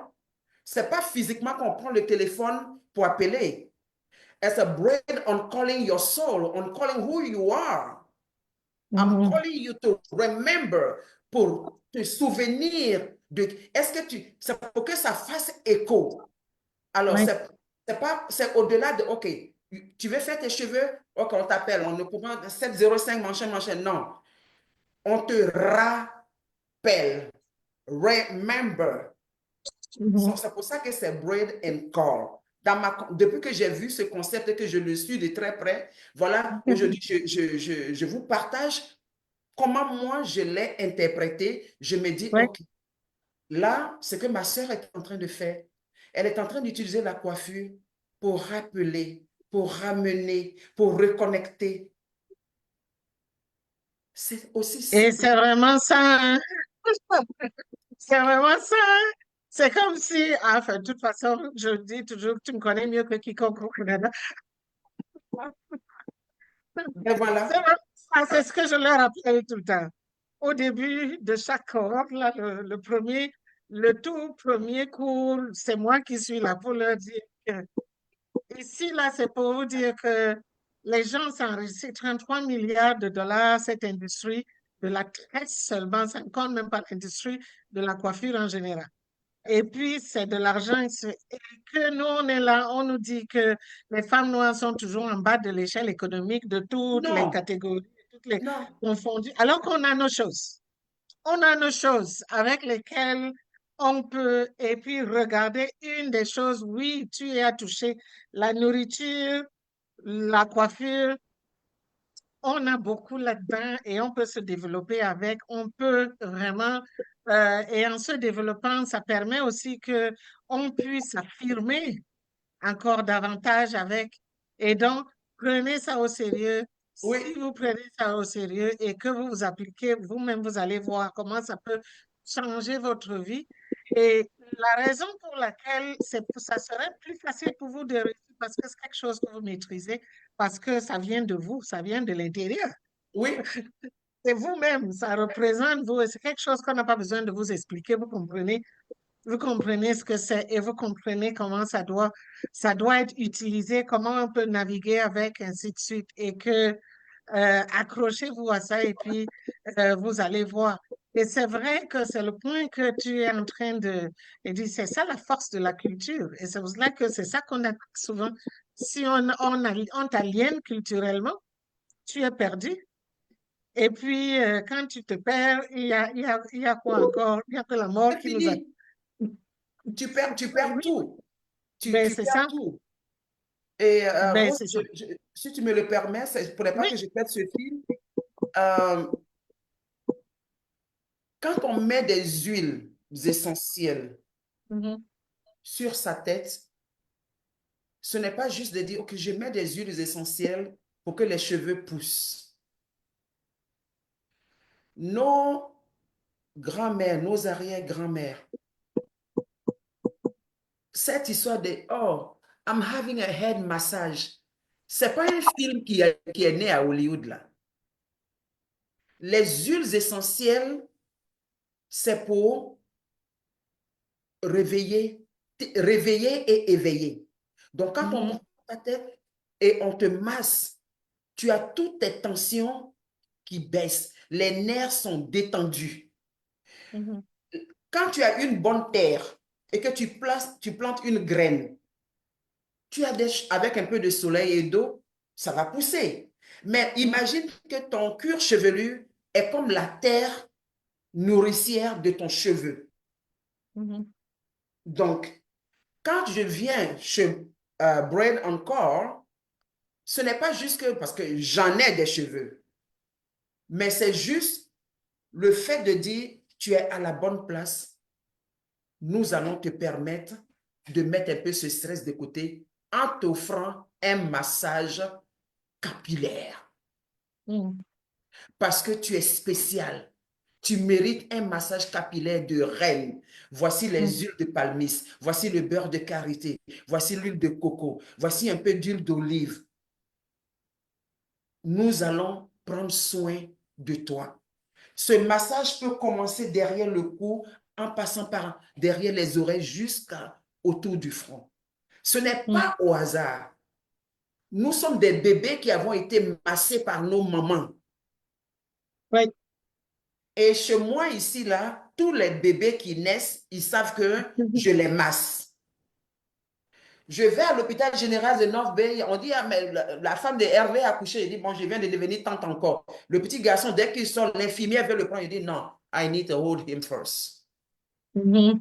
c'est pas physiquement qu'on prend le téléphone pour appeler. It's a brain on calling your soul, on calling who you are. I'm Mhm. calling you to remember, pour te souvenir de. Est-ce que c'est pour que ça fasse écho. Alors, Ouais. c'est au-delà de, OK, tu veux faire tes cheveux, OK, on t'appelle, on ne peut pas 705 machin, machin. Non, on te rappelle. Remember. Mhm. C'est pour ça que c'est Bread and Call. Depuis que j'ai vu ce concept et que je le suis de très près, voilà, aujourd'hui, je vous partage comment moi je l'ai interprété. Je me dis, Ouais. OK, là, ce que ma sœur est en train de faire, elle est en train d'utiliser la coiffure pour rappeler, pour ramener, pour reconnecter. C'est aussi Et simple. c'est vraiment ça, hein. C'est vraiment ça, hein. C'est comme si, enfin, de toute façon, je dis toujours que tu me connais mieux que quiconque au Canada. Et C'est voilà. vraiment ça, c'est ce que je leur rappelle tout le temps. Au début de chaque cohorte, là, le premier, le tout premier cours, c'est moi qui suis là pour leur dire que ici, là, c'est pour vous dire que les gens s'enrichissent 33 milliards de dollars, cette industrie de la tresse seulement, ça ne compte même pas l'industrie de la coiffure en général. Et puis, c'est de l'argent. Et que nous, on est là, on nous dit que les femmes noires sont toujours en bas de l'échelle économique de toutes les Non, catégories, toutes les non. confondues, alors qu'on a nos choses. On a nos choses avec lesquelles on peut, et puis regarder une des choses, oui, tu as touché la nourriture, la coiffure, on a beaucoup là-dedans et on peut se développer avec, on peut vraiment, et en se développant, ça permet aussi que on puisse s'affirmer encore davantage avec. Et donc, prenez ça au sérieux. Si Oui, vous prenez ça au sérieux et que vous vous appliquez, vous-même, vous allez voir comment ça peut changer votre vie. Et la raison pour laquelle ça serait plus facile pour vous de réussir, parce que c'est quelque chose que vous maîtrisez, parce que ça vient de vous, ça vient de l'intérieur. oui, C'est vous-même, ça représente vous, et c'est quelque chose qu'on n'a pas besoin de vous expliquer. Vous comprenez ce que c'est et vous comprenez comment ça doit être utilisé, comment on peut naviguer avec, ainsi de suite. Et que accrochez-vous à ça et puis vous allez voir. Et c'est vrai que c'est le point que tu es en train de dire, c'est ça la force de la culture. Et c'est pour cela que c'est ça qu'on a souvent. Si on t'aliène culturellement, tu es perdu. Et puis, quand tu te perds, il y a quoi encore? Il n'y a que la mort c'est qui nous a... fini. Tu perds Oui, tout. ben Tu c'est perds ça. tout. Et Ben Rose, c'est ça. si tu me le permets, il ne faudrait pas Oui. que je perde ce fil. Euh, Quand on met des huiles essentielles Mhm, sur sa tête, ce n'est pas juste de dire, OK, je mets des huiles essentielles pour que les cheveux poussent. Nos grands-mères, nos arrière-grands-mères, cette histoire de, oh, I'm having a head massage, c'est pas un film qui est né à Hollywood, là. Les huiles essentielles, c'est pour réveiller, réveiller et éveiller. Donc, quand on mhm, prend ta tête et on te masse, tu as toutes tes tensions qui baissent. Les nerfs sont détendus. mhm, Quand tu as une bonne terre et que tu plantes une graine, avec un peu de soleil et d'eau, ça va pousser. Mais mhm, imagine que ton cuir chevelu est comme la terre nourricière de ton cheveu. mhm, Donc, quand je viens chez Brain Encore, ce n'est pas juste que parce que j'en ai des cheveux, mais c'est juste le fait de dire tu es à la bonne place, nous allons te permettre de mettre un peu ce stress de côté en t'offrant un massage capillaire mhm, parce que tu es spécial. Tu mérites un massage capillaire de reine. Voici les mhm, huiles de palmiste, voici le beurre de karité, voici l'huile de coco, voici un peu d'huile d'olive. Nous allons prendre soin de toi. Ce massage peut commencer derrière le cou en passant par derrière les oreilles jusqu'à autour du front. Ce n'est mhm. pas au hasard. Nous sommes des bébés qui avons été massés par nos mamans. Oui. Et chez moi ici, là, tous les bébés qui naissent, ils savent que je les masse. Je vais à l'hôpital général de North Bay, on dit, ah, mais la femme de Hervé a accouché. Je dis, bon, je viens de devenir tante encore. Le petit garçon, dès qu'il sort, l'infirmière veut le prendre. Il dit, non, I need to hold him first. Mhm,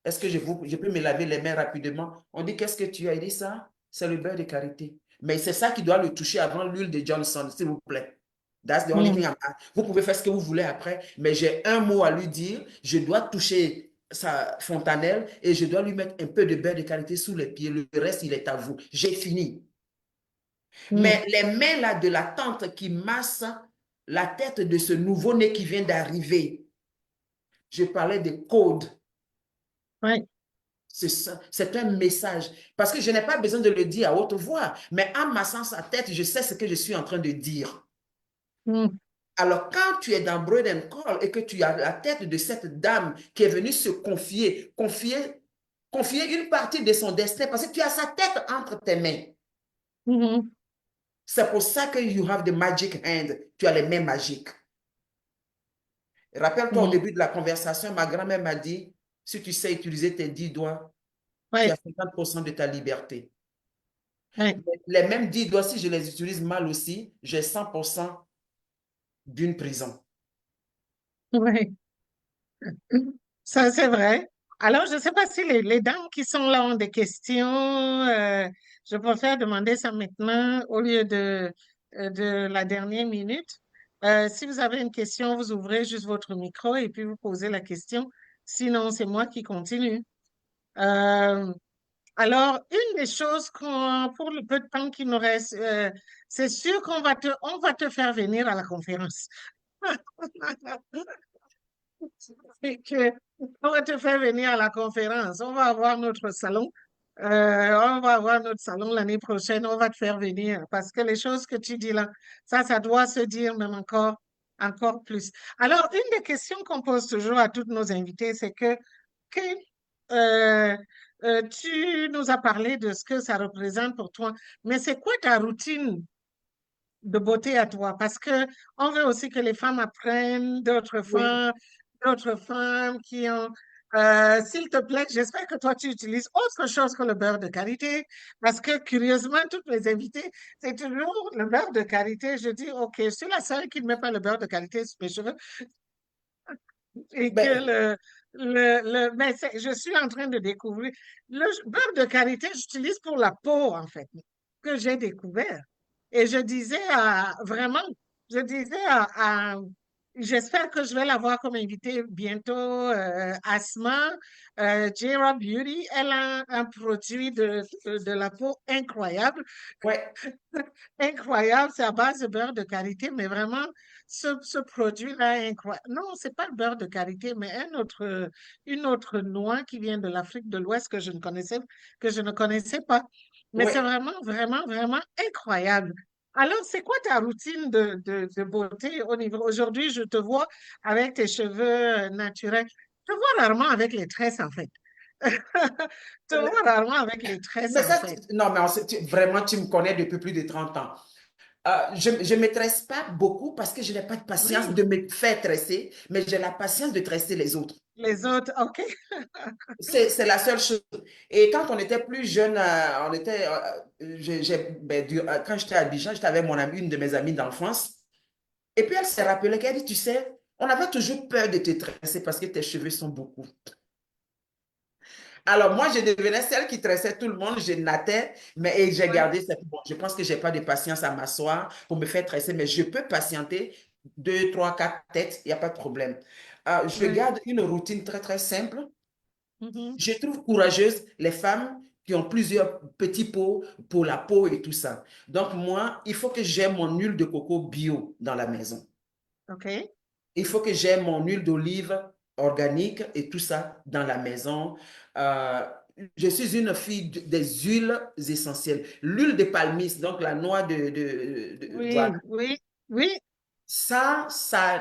Est-ce que je peux me laver les mains rapidement? On dit, qu'est-ce que tu as? Il dit ça, c'est le beurre de karité. Mais c'est ça qui doit le toucher avant l'huile de Johnson, s'il vous plaît. That's the only thing mhm, Vous pouvez faire ce que vous voulez après, mais j'ai un mot à lui dire. Je dois toucher sa fontanelle et je dois lui mettre un peu de beurre de karité sous les pieds. Le reste, il est à vous. J'ai fini. mhm. Mais les mains là de la tante qui masse la tête de ce nouveau-né qui vient d'arriver, je parlais de code. Oui. C'est un message. Parce que je n'ai pas besoin de le dire à haute voix, mais en massant sa tête, je sais ce que je suis en train de dire. Mhm, Alors, quand tu es dans Bread and Call et que tu as la tête de cette dame qui est venue se confier une partie de son destin, parce que tu as sa tête entre tes mains. mhm, C'est pour ça que you have the magic hand. Tu as les mains magiques. Rappelle-toi, au mhm, début de la conversation, ma grand-mère m'a dit, Si tu sais utiliser tes 10 doigts, tu Oui, as 50% de ta liberté. oui, Les mêmes 10 doigts, si je les utilise mal aussi, j'ai 100% d'une prison. oui. Ça, c'est vrai. Alors, je ne sais pas si les dames qui sont là ont des questions. Je préfère demander ça maintenant au lieu de la dernière minute. Si vous avez une question, vous ouvrez juste votre micro et puis vous posez la question. Sinon, c'est moi qui continue. Euh, alors, une des choses pour le peu de temps qui nous reste, c'est sûr qu'on va te faire venir à la conférence. Et que on va te faire venir à la conférence. On va avoir notre salon. On va avoir notre salon l'année prochaine. On va te faire venir parce que les choses que tu dis là, ça doit se dire même encore plus. Alors, une des questions qu'on pose toujours à toutes nos invités, c'est que euh, tu nous as parlé de ce que ça représente pour toi, mais c'est quoi ta routine de beauté à toi? Parce que on veut aussi que les femmes apprennent Oui, d'autres femmes qui ont. S'il te plaît, j'espère que toi, tu utilises autre chose que le beurre de karité, parce que curieusement, toutes mes invités, c'est toujours le beurre de karité. Je dis, OK, je suis la seule qui ne met pas le beurre de karité sur mes cheveux et que ben, mais je suis en train de découvrir. Le beurre de karité, j'utilise pour la peau, en fait, que j'ai découvert. Et vraiment, je disais j'espère que je vais la voir comme invitée bientôt, Asma, Jera Beauty. Elle a un produit de la peau incroyable. ouais, Incroyable, c'est à base de beurre de karité, mais vraiment, ce produit-là est incroyable. Non, c'est pas le beurre de karité, mais une autre noix qui vient de l'Afrique de l'Ouest que je ne connaissais pas. Mais c'est ouais. vraiment, vraiment, vraiment incroyable. Alors, c'est quoi ta routine de beauté au niveau? Aujourd'hui, je te vois avec tes cheveux naturels. Je te vois rarement avec les tresses, en fait. Je te vois rarement avec les tresses, Mais en ça, fait. non, mais vraiment, tu me connais depuis plus de 30 ans. Je ne me tresse pas beaucoup parce que je n'ai pas de patience Oui, de me faire tresser, mais j'ai la patience de tresser les autres. les autres, OK. C'est la seule chose. Et quand on était plus jeune, quand j'étais à Abidjan, j'étais avec une de mes amies d'enfance. Et puis elle s'est rappelée qu'elle dit, tu sais, on avait toujours peur de te tresser parce que tes cheveux sont beaucoup. Alors moi, je devenais celle qui tressait tout le monde, je nattais, mais et j'ai Ouais, gardé cette... Bon, je pense que j'ai pas de patience à m'asseoir pour me faire tresser, mais je peux patienter 2, 3, 4 têtes, il n'y a pas de problème. Je ouais. garde une routine très, très simple. Mhm. Je trouve courageuses les femmes qui ont plusieurs petits pots pour la peau et tout ça. Donc moi, il faut que j'ai mon huile de coco bio dans la maison. OK. Il faut que j'ai mon huile d'olive organique et tout ça dans la maison. Euh, je suis une fille des huiles essentielles. L'huile de palmiste, donc la noix voilà. Oui, oui, oui. Ça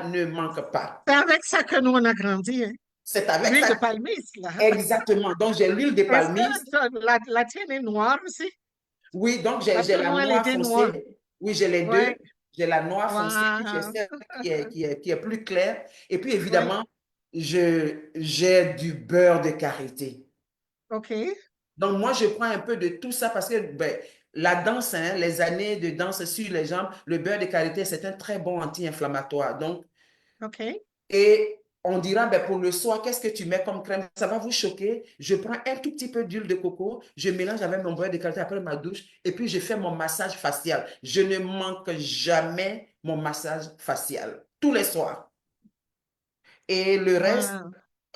ne manque pas. C'est avec ça que nous, on a grandi, hein. C'est avec L'huile ça. de palmiste, là. Exactement. Donc, j'ai l'huile de Est-ce que palmiste. la tienne est noire aussi? Oui, donc Parce j'ai que la nous, elle noix était noire. foncée. Oui, j'ai les Ouais. deux. J'ai la noix foncée, puis j'ai Wow. celle qui est plus claire. Et puis, Oui. évidemment, j'ai du beurre de karité. OK. Donc, moi, je prends un peu de tout ça parce que ben, la danse, hein, les années de danse sur les jambes, le beurre de karité, c'est un très bon anti-inflammatoire. Donc, OK. et on dira, ben, pour le soir, qu'est-ce que tu mets comme crème? Ça va vous choquer. Je prends un tout petit peu d'huile de coco, je mélange avec mon beurre de karité après ma douche, et puis je fais mon massage facial. Je ne manque jamais mon massage facial, tous les soirs. Et le reste, Wow.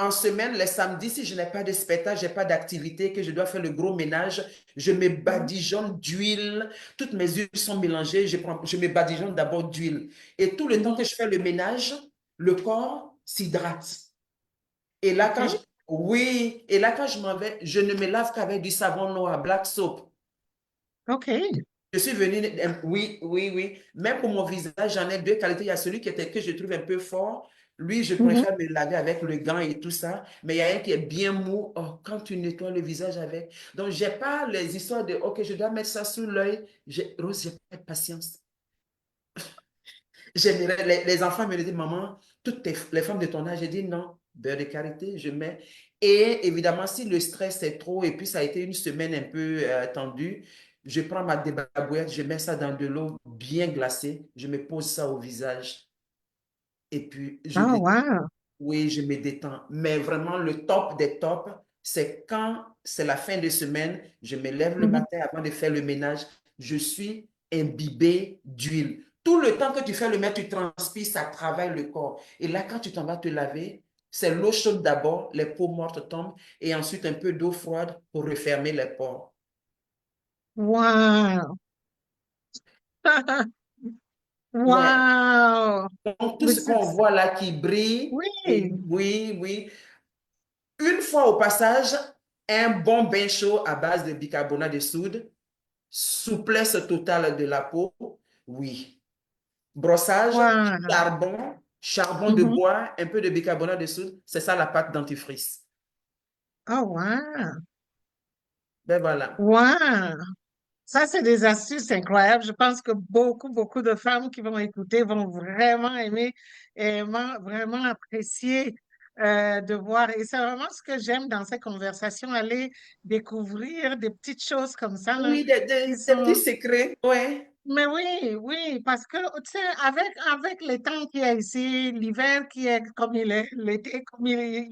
en semaine, les samedis, si je n'ai pas de spectacle, je n'ai pas d'activité, que je dois faire le gros ménage, je me Mhm. badigeonne d'huile. Toutes mes huiles sont mélangées. Je me badigeonne d'abord d'huile. Et tout le temps que Mhm. je fais le ménage, le corps s'hydrate. Et là, OK. oui, et là, quand je m'en vais, je ne me lave qu'avec du savon noir, black soap. OK. Je suis venue, oui, oui, oui. Même pour mon visage, j'en ai deux qualités. Il y a celui que je trouve un peu fort. Lui, je Mhm. préfère me laver avec le gant et tout ça. Mais il y a un qui est bien mou. Oh, quand tu nettoies le visage avec. Donc, j'ai pas les histoires de, OK, je dois mettre ça sous l'œil. Rose, j'ai pas de patience. Les enfants me disent, maman, les femmes de ton âge, j'ai dit non. beurre de karité, je mets. Et évidemment, si le stress est trop et puis ça a été une semaine un peu tendue, je prends ma débarbouillette, je mets ça dans de l'eau bien glacée, je me pose ça au visage et puis Oh, wow. oui, je me détends. Mais vraiment, le top des tops, c'est quand c'est la fin de semaine, je me lève le Mhm. matin avant de faire le ménage, je suis imbibé d'huile. Tout le temps que tu fais le ménage, tu transpires, ça travaille le corps. Et là, quand tu t'en vas te laver, c'est l'eau chaude d'abord, les peaux mortes tombent, et ensuite un peu d'eau froide pour refermer les pores. Wow. Ouais. Wow. Donc, tout Mais ce qu'on voit là qui brille, et oui. oui, oui, une fois au passage, un bon bain chaud à base de bicarbonate de soude, souplesse totale de la peau, oui. Brossage, Wow. charbon, charbon de Mhm. bois, un peu de bicarbonate de soude, c'est ça la pâte dentifrice. Oh, wow. Ben voilà. Wow. Ça, c'est des astuces incroyables. Je pense que beaucoup de femmes qui vont écouter vont vraiment aimer et vraiment apprécier de voir. Et c'est vraiment ce que j'aime dans ces conversations, aller découvrir des petites choses comme ça, là, Oui, qui des petits sont... secrets, ouais. Mais oui, oui, parce que, tu sais, avec les temps qu'il y a ici, l'hiver qui est comme il est, l'été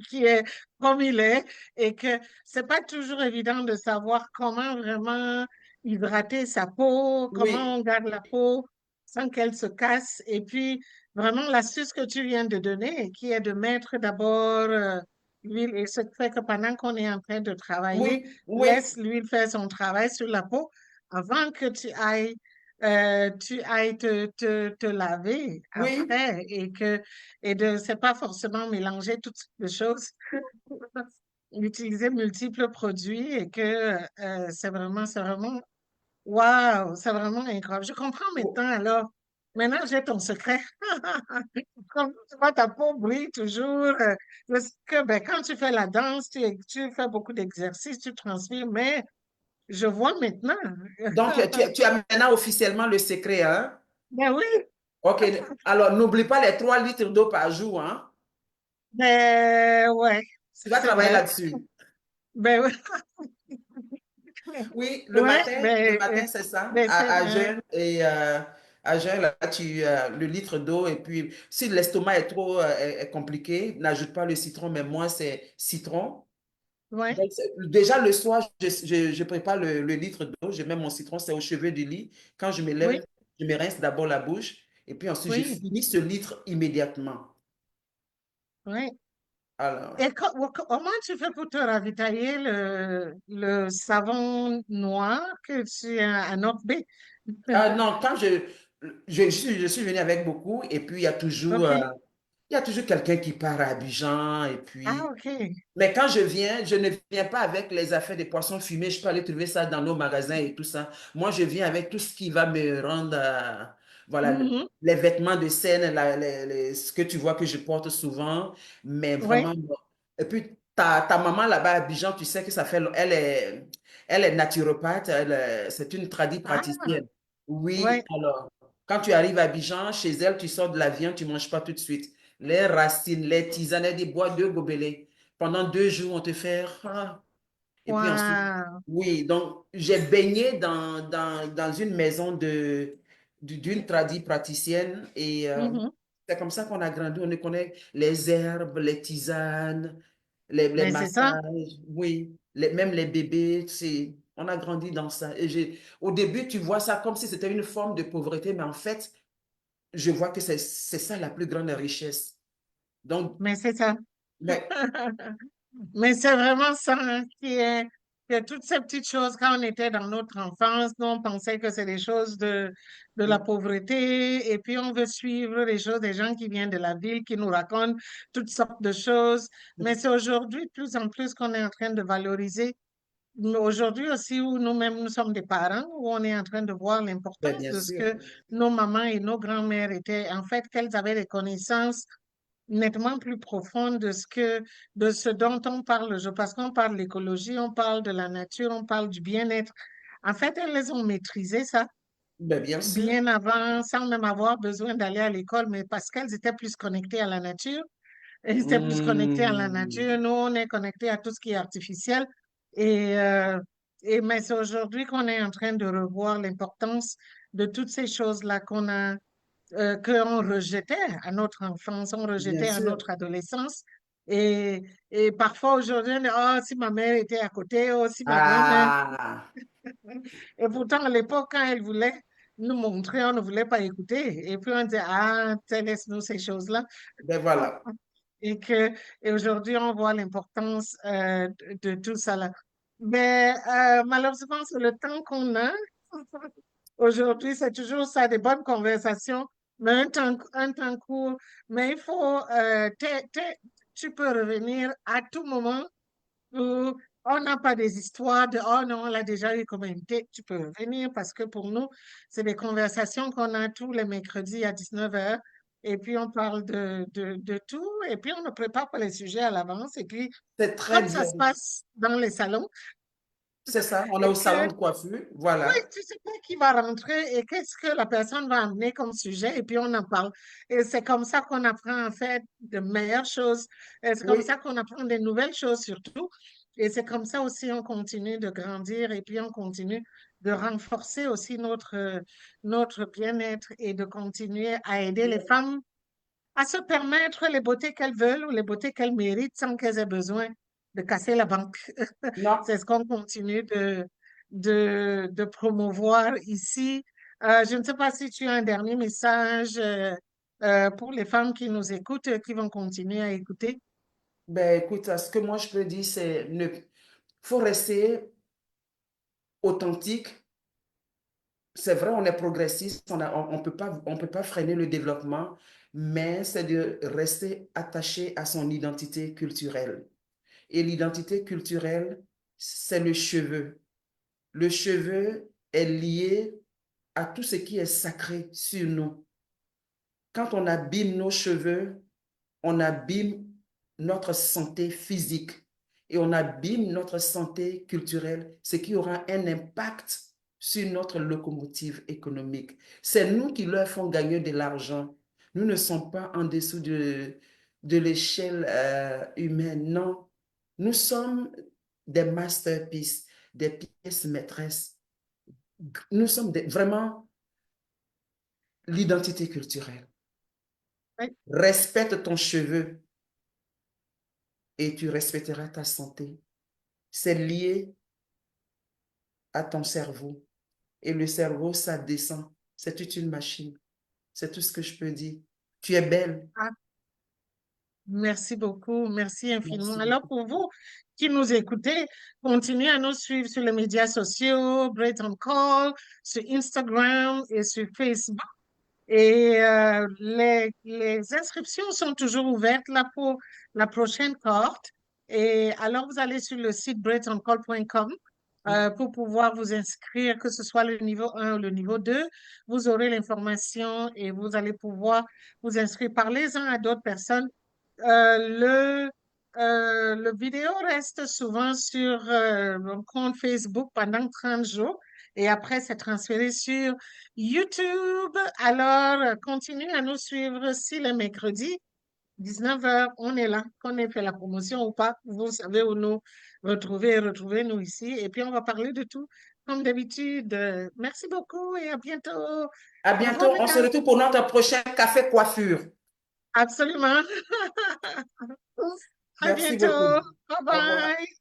qui est comme il est, et que c'est pas toujours évident de savoir comment vraiment hydrater sa peau, comment Oui, on garde la peau sans qu'elle se casse. Et puis, vraiment, l'astuce que tu viens de donner, qui est de mettre d'abord l'huile, et ce qui fait que pendant qu'on est en train de travailler, oui, oui, laisse l'huile faire son travail sur la peau avant que tu ailles te laver oui, après et de c'est pas forcément mélanger toutes sortes de choses, utiliser multiples produits et que c'est vraiment waouh, c'est vraiment incroyable. Je comprends maintenant alors. Maintenant, j'ai ton secret. Comme tu vois, ta peau brille toujours. Parce que ben, quand tu fais la danse, tu fais beaucoup d'exercices, tu transpires, mais je vois maintenant. donc, tu as maintenant officiellement le secret, hein? Ben oui, OK. Alors, n'oublie pas les 3 litres d'eau par jour, hein? ben ouais, Tu vas c'est travailler vrai. là-dessus. Ben oui, Oui, ouais, le matin, c'est ça, ben c'est à vrai. jeun. Et à jeun, là, tu le litre d'eau. Et puis, si l'estomac est trop est compliqué, n'ajoute pas le citron, mais moi, c'est citron. Ouais, Donc, déjà, le soir, je prépare le litre d'eau. Je mets mon citron, c'est au chevet du lit. Quand je me oui, lève, je me rince d'abord la bouche. Et puis ensuite, je oui, finis ce litre immédiatement. oui. Alors, Et comment tu fais pour te ravitailler le savon noir que tu as à North Bay? non, quand je suis venu avec beaucoup. Et puis, OK. il y a toujours quelqu'un qui part à Abidjan. Et Ah, puis, OK. mais quand je viens, je ne viens pas avec les affaires de poissons fumés. Je peux aller trouver ça dans nos magasins et tout ça. Moi, je viens avec tout ce qui va me rendre, voilà, Mhm. les vêtements de scène, ce que tu vois que je porte souvent. Mais Oui. vraiment, bon. Et puis, ta maman là-bas à Abidjan, tu sais que ça fait, elle est naturopathe. C'est une tradie Ah, praticienne. Oui, oui. alors, quand tu arrives à Abidjan, chez elle, tu sors de la viande, tu ne manges pas tout de suite. Les racines, les tisanes, elle dit, bois 2 gobelets. Pendant 2 jours, on te fait. Ah. Et puis ensuite, Wow. oui, donc j'ai baigné dans une maison d'une tradie praticienne et Mhm. c'est comme ça qu'on a grandi. On connaît les herbes, les tisanes, les Mais c'est ça. massages, oui, même les bébés. On a grandi dans ça. Et au début, tu vois ça comme si c'était une forme de pauvreté, mais en fait, je vois que c'est ça la plus grande richesse. Donc, Mais c'est ça. mais, Mais c'est vraiment ça hein, qui est que toutes ces petites choses, quand on était dans notre enfance, nous, on pensait que c'est des choses de la pauvreté, et puis on veut suivre les choses des gens qui viennent de la ville, qui nous racontent toutes sortes de choses. Mais c'est aujourd'hui de plus en plus qu'on est en train de valoriser. Mais aujourd'hui aussi, où nous-mêmes, nous sommes des parents, où on est en train de voir ben, l'importance bien de ce sûr. que nos mamans et nos grands-mères étaient, en fait, qu'elles avaient des connaissances nettement plus profonde de ce dont on parle, parce qu'on parle de l'écologie, on parle de la nature, on parle du bien-être. En fait, elles les ont maîtrisé ça Ben, bien sûr. bien avant, sans même avoir besoin d'aller à l'école, mais parce qu'elles étaient plus connectées à la nature. Ils étaient plus connectés à la nature. Nous, on est connectés à tout ce qui est artificiel. Et, euh, mais c'est aujourd'hui qu'on est en train de revoir l'importance de toutes ces choses-là qu'on rejetait à notre enfance, on bien rejetait à sûr. notre adolescence. Et, et parfois aujourd'hui, on dit, oh, si ma mère était à côté, oh, si ma grand-mère. Ah, Et pourtant, à l'époque, quand elle voulait nous montrer, on ne voulait pas écouter. Et puis on disait, ah, laisse-nous ces choses-là. ben voilà. Et que, et aujourd'hui, on voit l'importance de tout ça là. Mais malheureusement, c'est le temps qu'on a. Aujourd'hui, c'est toujours ça, des bonnes conversations, mais un temps court. Mais il faut, tu peux revenir à tout moment où on n'a pas des histoires de, oh non, on l'a déjà eu comme invité. Tu peux revenir parce que pour nous, c'est des conversations qu'on a tous les mercredis à 19h. Et puis, on parle de tout. Et puis, on ne prépare pas les sujets à l'avance. Et puis, C'est très comme ça bien. se passe dans les salons, C'est ça. On est et au que salon de coiffure. oui, Voilà. tu sais pas qui va rentrer et qu'est-ce que la personne va amener comme sujet et puis on en parle. Et c'est comme ça qu'on apprend en fait de meilleures choses. Et c'est comme Oui, ça qu'on apprend des nouvelles choses surtout. Et c'est comme ça aussi on continue de grandir et puis on continue de renforcer aussi notre bien-être et de continuer à aider les femmes à se permettre les beautés qu'elles veulent ou les beautés qu'elles méritent sans qu'elles aient besoin de casser la banque. non. C'est ce qu'on continue de promouvoir ici. Je ne sais pas si tu as un dernier message pour les femmes qui nous écoutent, qui vont continuer à écouter. Ben écoute, ce que moi je peux dire, c'est ne faut rester authentique. C'est vrai, on est progressiste, on peut pas freiner le développement, mais c'est de rester attaché à son identité culturelle. Et l'identité culturelle, c'est le cheveu. Le cheveu est lié à tout ce qui est sacré sur nous. Quand on abîme nos cheveux, on abîme notre santé physique et on abîme notre santé culturelle, ce qui aura un impact sur notre locomotive économique. C'est nous qui leur font gagner de l'argent. Nous ne sommes pas en dessous de l'échelle humaine, non. Nous sommes des masterpieces, des pièces maîtresses. Nous sommes vraiment l'identité culturelle. Oui. Respecte ton cheveu et tu respecteras ta santé. C'est lié à ton cerveau. Et le cerveau, ça descend. C'est toute une machine. C'est tout ce que je peux dire. Tu es belle. Ah, merci beaucoup, merci infiniment. Merci Alors beaucoup. pour vous qui nous écoutez, continuez à nous suivre sur les médias sociaux, Break on Call, sur Instagram et sur Facebook. Et les inscriptions sont toujours ouvertes là pour la prochaine cohorte. Et alors, vous allez sur le site breadoncall.com pour pouvoir vous inscrire, que ce soit le niveau 1 ou le niveau 2. Vous aurez l'information et vous allez pouvoir vous inscrire. Parlez-en à d'autres personnes. Le vidéo reste souvent sur mon compte Facebook pendant 30 jours et après, c'est transféré sur YouTube. Alors, continuez à nous suivre si le mercredi, 19h, on est là, qu'on ait fait la promotion ou pas. Vous savez où nous retrouver et retrouvez-nous ici. Et puis, on va parler de tout comme d'habitude. Merci beaucoup et à bientôt. À Au bientôt. revoir, On se mesdames. retrouve pour notre prochain café coiffure. Absolument. À Merci bientôt. beaucoup. Bye Au revoir. bye.